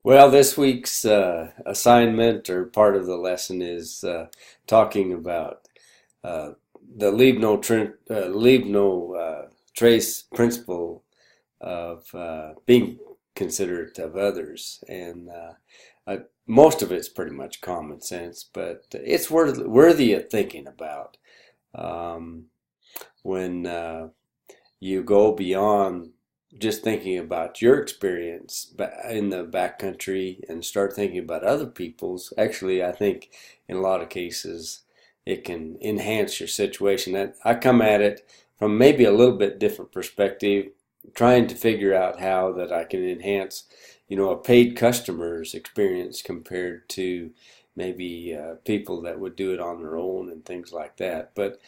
Well, this week's assignment or part of the lesson is talking about uh, the leave no trace principle of being considerate of others, and most of it's pretty much common sense, but it's worthy of thinking about um, when you go beyond just thinking about your experience in the backcountry and start thinking about other people's. Actually, I think in a lot of cases it can enhance your situation. And I come at it from maybe a little bit different perspective, trying to figure out how that I can enhance, a paid customer's experience compared to maybe people that would do it on their own and things like that. But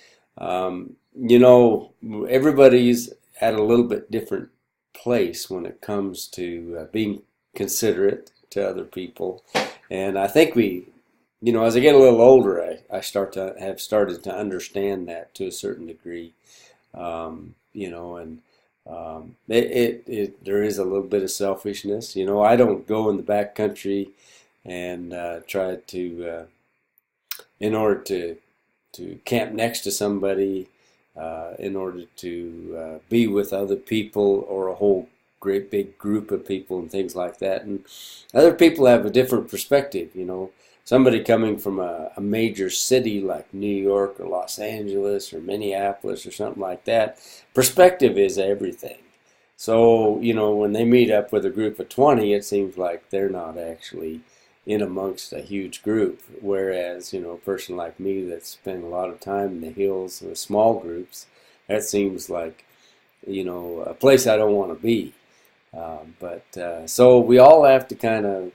everybody's at a little bit different place when it comes to being considerate to other people. And I think as I get a little older, I started to understand that to a certain degree. And there is a little bit of selfishness. I don't go in the back country and try to, in order to camp next to somebody, in order to be with other people or a whole great big group of people and things like that. And other people have a different perspective. Somebody coming from a major city like New York or Los Angeles or Minneapolis or something like that, perspective is everything. So, when they meet up with a group of 20, it seems like they're not actually in amongst a huge group. Whereas, a person like me that spent a lot of time in the hills with small groups, that seems like, a place I don't want to be. So we all have to kind of,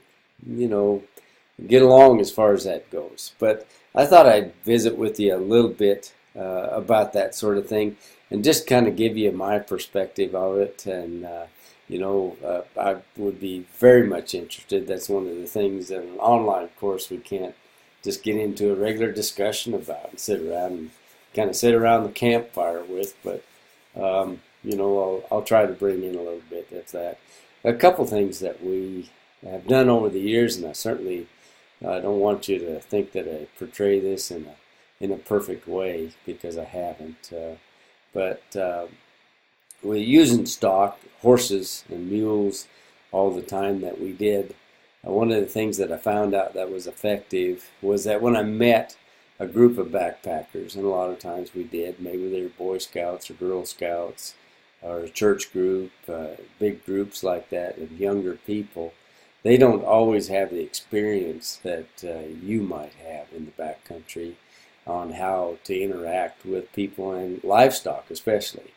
get along as far as that goes. But I thought I'd visit with you a little bit about that sort of thing and just kind of give you my perspective of it. And, I would be very much interested. That's one of the things in an online course we can't just get into a regular discussion about and sit around the campfire with. But, I'll try to bring in a little bit of that. A couple things that we have done over the years, and I don't want you to think that I portray this in a perfect way because I haven't. But we're using stock horses and mules all the time that we did. One of the things that I found out that was effective was that when I met a group of backpackers, and a lot of times we did, maybe they were Boy Scouts or Girl Scouts or a church group, big groups like that of younger people, they don't always have the experience that you might have in the backcountry on how to interact with people and livestock especially.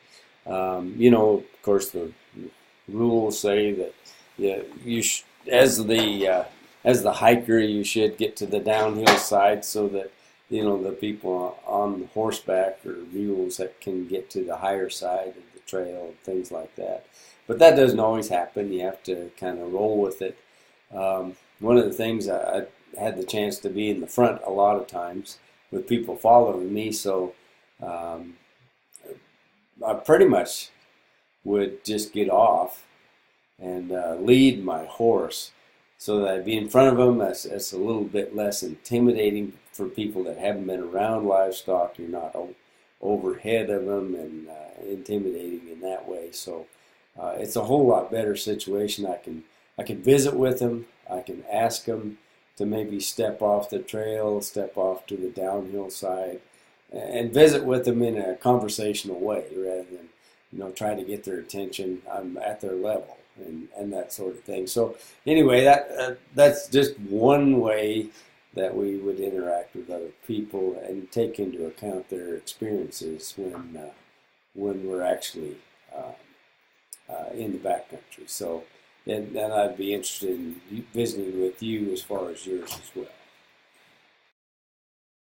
Of course, the rules say that as the hiker, you should get to the downhill side so that the people on horseback or mules that can get to the higher side of the trail and things like that. But that doesn't always happen. You have to kind of roll with it. One of the things I had the chance to be in the front a lot of times with people following me, so I pretty much would just get off and lead my horse so that I'd be in front of them. That's a little bit less intimidating for people that haven't been around livestock. You're not overhead of them and intimidating in that way. So it's a whole lot better situation. I can visit with them. I can ask them to maybe step off the trail, step off to the downhill side, and visit with them in a conversational way rather than try to get their attention. I'm at their level and that sort of thing. So anyway, that's just one way that we would interact with other people and take into account their experiences when we're actually in the backcountry. So and I'd be interested in visiting with you as far as yours as well.